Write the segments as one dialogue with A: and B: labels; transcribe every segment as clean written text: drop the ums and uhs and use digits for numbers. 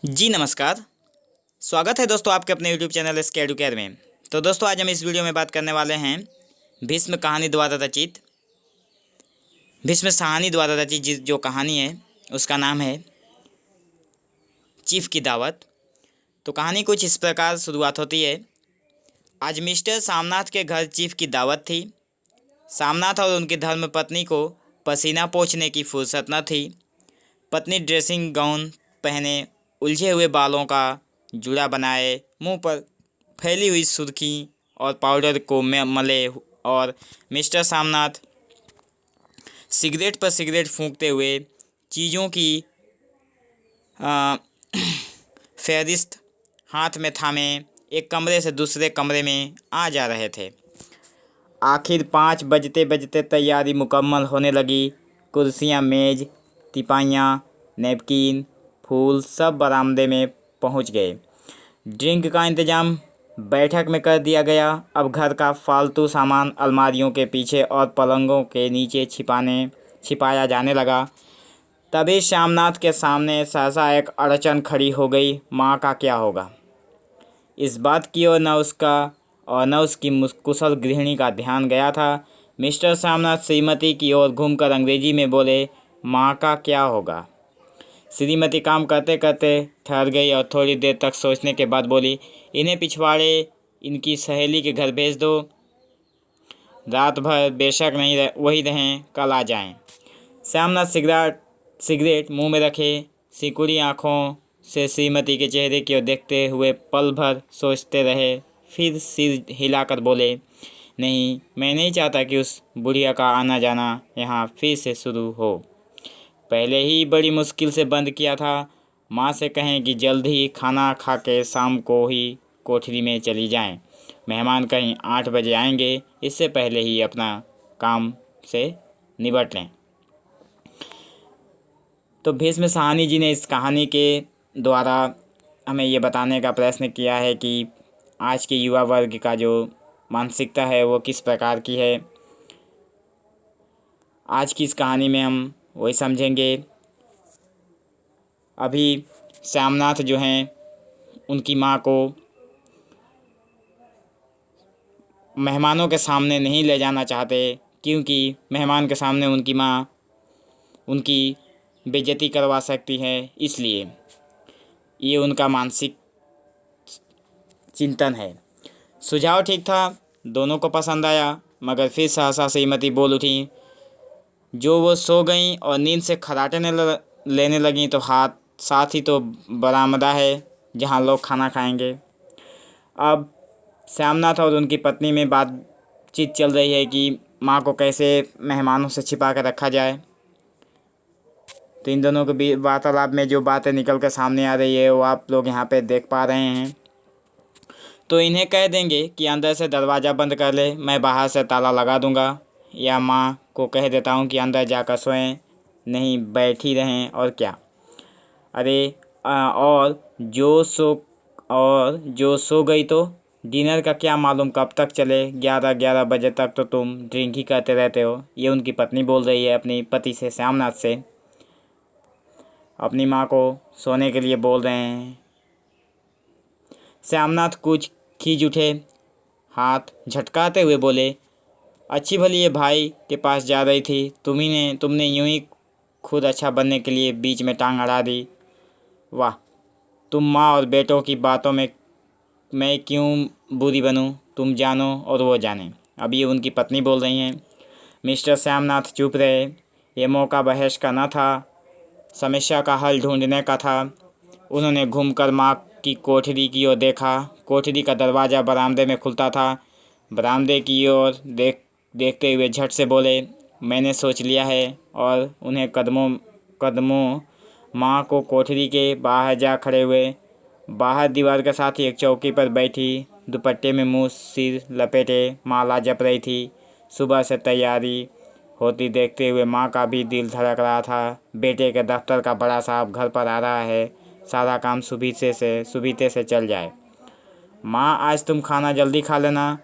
A: जी नमस्कार। स्वागत है दोस्तों आपके अपने यूट्यूब चैनल एसके एडुकेयर में। तो दोस्तों आज हम इस वीडियो में बात करने वाले हैं भीष्म कहानी द्वारा रचित भीष्म साहनी द्वारा रचित जो कहानी है उसका नाम है चीफ की दावत। तो कहानी कुछ इस प्रकार शुरुआत होती है। आज मिस्टर सामनाथ के घर चीफ की दावत थी। सामनाथ और उनकी धर्मपत्नी को पसीना पोंछने की फुर्सत न थी। पत्नी ड्रेसिंग गाउन पहने, उलझे हुए बालों का जूड़ा बनाए, मुंह पर फैली हुई सुर्खी और पाउडर को मले, और मिस्टर सामनाथ सिगरेट पर सिगरेट फूंकते हुए चीज़ों की आ, फहरिस्त हाथ में थामे एक कमरे से दूसरे कमरे में आ जा रहे थे। आखिर 5 बजते बजते तैयारी मुकम्मल होने लगी। कुर्सियाँ, मेज, तिपाइयाँ, नैपकिन, फूल सब बरामदे में पहुंच गए। ड्रिंक का इंतज़ाम बैठक में कर दिया गया। अब घर का फालतू सामान अलमारियों के पीछे और पलंगों के नीचे छिपाया जाने लगा। तभी श्यामनाथ के सामने सहसा एक अड़चन खड़ी हो गई। माँ का क्या होगा? इस बात की ओर न उसका और न उसकी कुशल गृहिणी का ध्यान गया था। मिस्टर श्यामनाथ श्रीमती की ओर घूमकर अंग्रेजी में बोले, माँ का क्या होगा? श्रीमती काम करते करते ठहर गई और थोड़ी देर तक सोचने के बाद बोली, इन्हें पिछवाड़े इनकी सहेली के घर भेज दो। रात भर बेशक नहीं वही रहें, कल आ जाएं। श्यामनाथ सिगरेट मुंह में रखे सिकुड़ी आँखों से श्रीमती के चेहरे की ओर देखते हुए पल भर सोचते रहे। फिर सिर हिलाकर बोले, नहीं, मैं नहीं चाहता कि उस बुढ़िया का आना जाना यहाँ फिर से शुरू हो। पहले ही बड़ी मुश्किल से बंद किया था। माँ से कहें कि जल्द ही खाना खा के शाम को ही कोठरी में चली जाएं। मेहमान कहीं 8 बजे आएंगे, इससे पहले ही अपना काम से निपट लें। तो भीष्म साहनी जी ने इस कहानी के द्वारा हमें ये बताने का प्रयत्न किया है कि आज के युवा वर्ग का जो मानसिकता है वो किस प्रकार की है। आज की इस कहानी में हम वही समझेंगे। अभी श्यामनाथ जो हैं उनकी माँ को मेहमानों के सामने नहीं ले जाना चाहते, क्योंकि मेहमान के सामने उनकी माँ उनकी बेइज्जती करवा सकती है। इसलिए ये उनका मानसिक चिंतन है। सुझाव ठीक था, दोनों को पसंद आया, मगर फिर सहसा श्रीमती बोल उठी। जो वो सो गईं और नींद से खर्राटे लेने लगीं तो साथ ही तो बरामदा है जहाँ लोग खाना खाएंगे। अब श्यामनाथ और उनकी पत्नी में बातचीत चल रही है कि माँ को कैसे मेहमानों से छिपा कर रखा जाए। तो इन दोनों के वार्तालाप में जो बातें निकल कर सामने आ रही है वो आप लोग यहाँ पे देख पा रहे हैं। तो इन्हें कह देंगे कि अंदर से दरवाज़ा बंद कर ले, मैं बाहर से ताला लगा दूँगा, या माँ को कह देता हूँ कि अंदर जाकर सोएं, नहीं बैठी रहें। और क्या, अरे और जो सो गई तो डिनर का क्या मालूम कब तक चले, 11 बजे तक तो तुम ड्रिंक ही करते रहते हो। ये उनकी पत्नी बोल रही है अपनी पति से, श्यामनाथ से। अपनी माँ को सोने के लिए बोल रहे हैं। श्यामनाथ कुछ खींच उठे, हाथ झटकाते हुए बोले, अच्छी भली ये भाई के पास जा रही थी, तुमने यूं ही खुद अच्छा बनने के लिए बीच में टांग अड़ा दी। वाह, तुम माँ और बेटों की बातों में मैं क्यों बुरी बनूं, तुम जानो और वो जाने। अब ये उनकी पत्नी बोल रही हैं। मिस्टर श्यामनाथ चुप रहे। ये मौका बहस का न था, समस्या का हल ढूंढने का था। उन्होंने घूमकर माँ की कोठरी की ओर देखा। कोठरी का दरवाज़ा बरामदे में खुलता था। बरामदे की ओर देखते हुए झट से बोले, मैंने सोच लिया है। और उन्हें कदमों माँ को कोठरी के बाहर जा खड़े हुए। बाहर दीवार के साथ ही एक चौकी पर बैठी, दुपट्टे में मुंह सिर लपेटे माला जप रही थी। सुबह से तैयारी होती देखते हुए माँ का भी दिल धड़क रहा था। बेटे के दफ्तर का बड़ा साहब घर पर आ रहा है, सारा काम सुबीते से चल जाए। माँ, आज तुम खाना जल्दी खा लेना।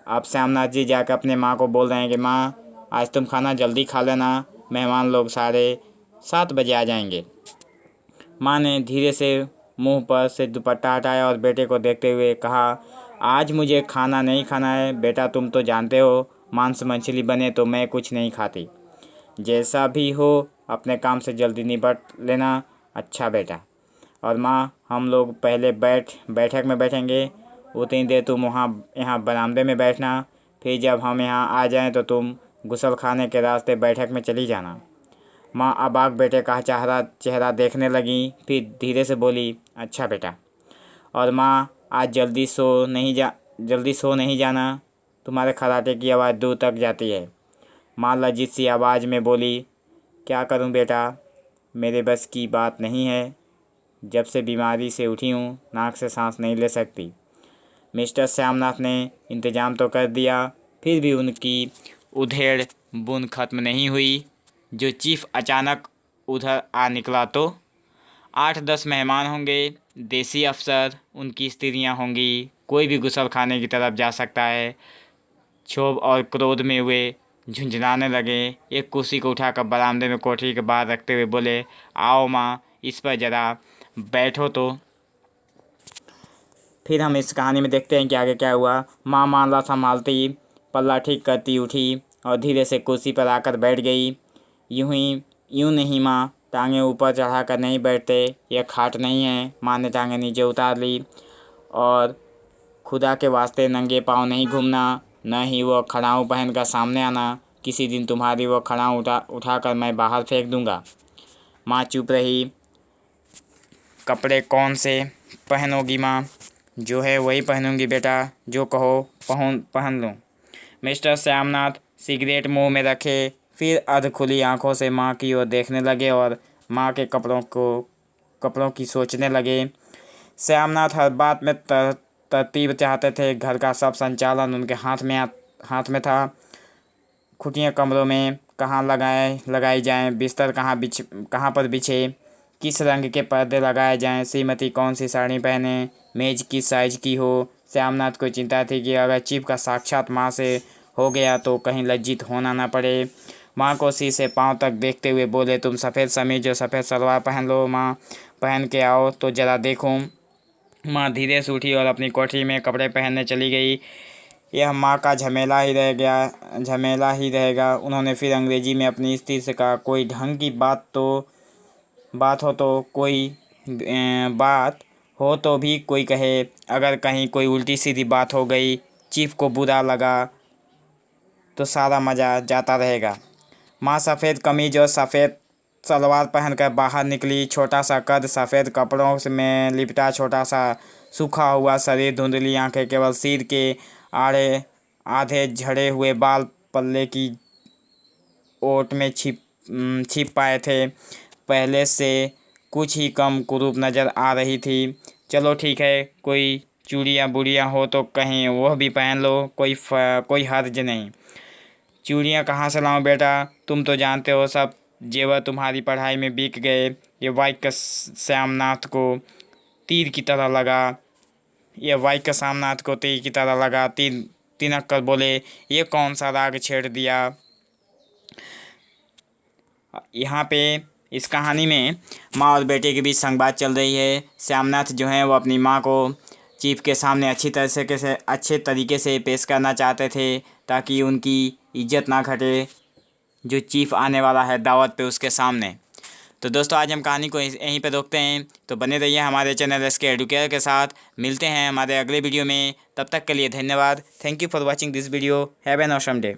A: अब श्यामनाथ जी जाकर अपने माँ को बोल रहे हैं कि माँ, आज तुम खाना जल्दी खा लेना, मेहमान लोग 7:30 बजे आ जाएंगे। माँ ने धीरे से मुंह पर से दुपट्टा हटाया और बेटे को देखते हुए कहा, आज मुझे खाना नहीं खाना है बेटा, तुम तो जानते हो मांस मछली बने तो मैं कुछ नहीं खाती। जैसा भी हो अपने काम से जल्दी निपट लेना। अच्छा बेटा। और माँ, हम लोग पहले बैठक में बैठेंगे, उतनी देर तुम यहाँ बरामदे में बैठना, फिर जब हम यहाँ आ जाएं तो तुम गुसल खाने के रास्ते बैठक में चली जाना। माँ अबाक बेटे का चेहरा देखने लगी, फिर धीरे से बोली, अच्छा बेटा। और माँ, आज जल्दी सो नहीं जाना, तुम्हारे खर्राटे की आवाज़ दूर तक जाती है। माँ लज्जित सी आवाज़ में बोली, क्या करूँ बेटा, मेरे बस की बात नहीं है, जब से बीमारी से उठी हूँ नाक से सांस नहीं ले सकती। मिस्टर श्यामनाथ ने इंतज़ाम तो कर दिया, फिर भी उनकी उधेड़ बुन खत्म नहीं हुई। जो चीफ अचानक उधर आ निकला तो 8-10 मेहमान होंगे, देसी अफसर, उनकी स्त्रियां होंगी, कोई भी गुसल खाने की तरफ जा सकता है। क्षोभ और क्रोध में वे झुंझुनाने लगे। एक कुर्सी को उठाकर बरामदे में कोठरी के बाहर रखते हुए बोले, आओ माँ, इस पर ज़रा बैठो तो फिर हम इस कहानी में देखते हैं कि आगे क्या हुआ। माँ मामला संभालती, पल्ला ठीक करती उठी और धीरे से कुर्सी पर आकर बैठ गई। यूं नहीं माँ, टांगें ऊपर चढ़ाकर नहीं बैठते, यह खाट नहीं है। माँ ने टांगें नीचे उतार ली। और खुदा के वास्ते नंगे पाँव नहीं घूमना, न ही वो खड़ाऊँ पहनकर सामने आना। किसी दिन तुम्हारी वो खड़ाऊँ उठाकर मैं बाहर फेंक दूंगा। माँ चुप रही। कपड़े कौन से पहनोगी माँ? जो है वही पहनूंगी बेटा, जो कहो पहन लूँ। मिस्टर श्यामनाथ सिगरेट मुंह में रखे, फिर अर्ध खुली आंखों से माँ की ओर देखने लगे और माँ के कपड़ों की सोचने लगे। श्यामनाथ हर बात में तरतीब चाहते थे। घर का सब संचालन उनके हाथ में था। खुटियाँ कमरों में कहाँ लगाई जाएं, बिस्तर कहाँ पर बिछे, किस रंग के पर्दे लगाए जाएं, श्रीमती कौन सी साड़ी पहने, मेज किस साइज की हो। श्यामनाथ को चिंता थी कि अगर चीफ का साक्षात माँ से हो गया तो कहीं लज्जित होना ना पड़े। माँ को सिर से पाँव तक देखते हुए बोले, तुम सफ़ेद समीज और सफ़ेद सलवार पहन लो माँ, पहन के आओ तो ज़रा देखूँ। माँ धीरे से उठी और अपनी कोठरी में कपड़े पहनने चली गई। यह माँ का झमेला ही रहेगा। उन्होंने फिर अंग्रेजी में अपनी स्त्री से कहा, कोई ढंग की बात हो तो भी कोई कहे, अगर कहीं कोई उल्टी सीधी बात हो गई, चीफ को बुरा लगा तो सारा मज़ा जाता रहेगा। माँ सफ़ेद कमीज और सफ़ेद सलवार पहनकर बाहर निकली। छोटा सा कद, सफ़ेद कपड़ों में लिपटा छोटा सा सूखा हुआ शरीर, धुंधली आंखें, केवल सिर के आधे झड़े हुए बाल पल्ले की ओट में छिप पाए थे। पहले से कुछ ही कम कुरूप नज़र आ रही थी। चलो ठीक है, कोई चूड़ियाँ बुड़ियाँ हो तो कहीं वह भी पहन लो, कोई हर्ज नहीं। चूड़ियाँ कहाँ से लाऊं बेटा, तुम तो जानते हो सब जेवर तुम्हारी पढ़ाई में बिक गए। ये वाक्य श्यामनाथ को तीर की तरह लगा। तिनक कर बोले, ये कौन सा राग छेड़ दिया। यहाँ पे इस कहानी में माँ और बेटे के बीच संवाद चल रही है। श्यामनाथ जो हैं वो अपनी माँ को चीफ के सामने अच्छे तरीके से पेश करना चाहते थे, ताकि उनकी इज्जत ना घटे जो चीफ आने वाला है दावत पे उसके सामने। तो दोस्तों, आज हम कहानी को यहीं पे रोकते हैं। तो बने रहिए हमारे चैनल SK एडुकेयर के साथ। मिलते हैं हमारे अगले वीडियो में। तब तक के लिए धन्यवाद। Thank you for watching this video. Have an awesome day.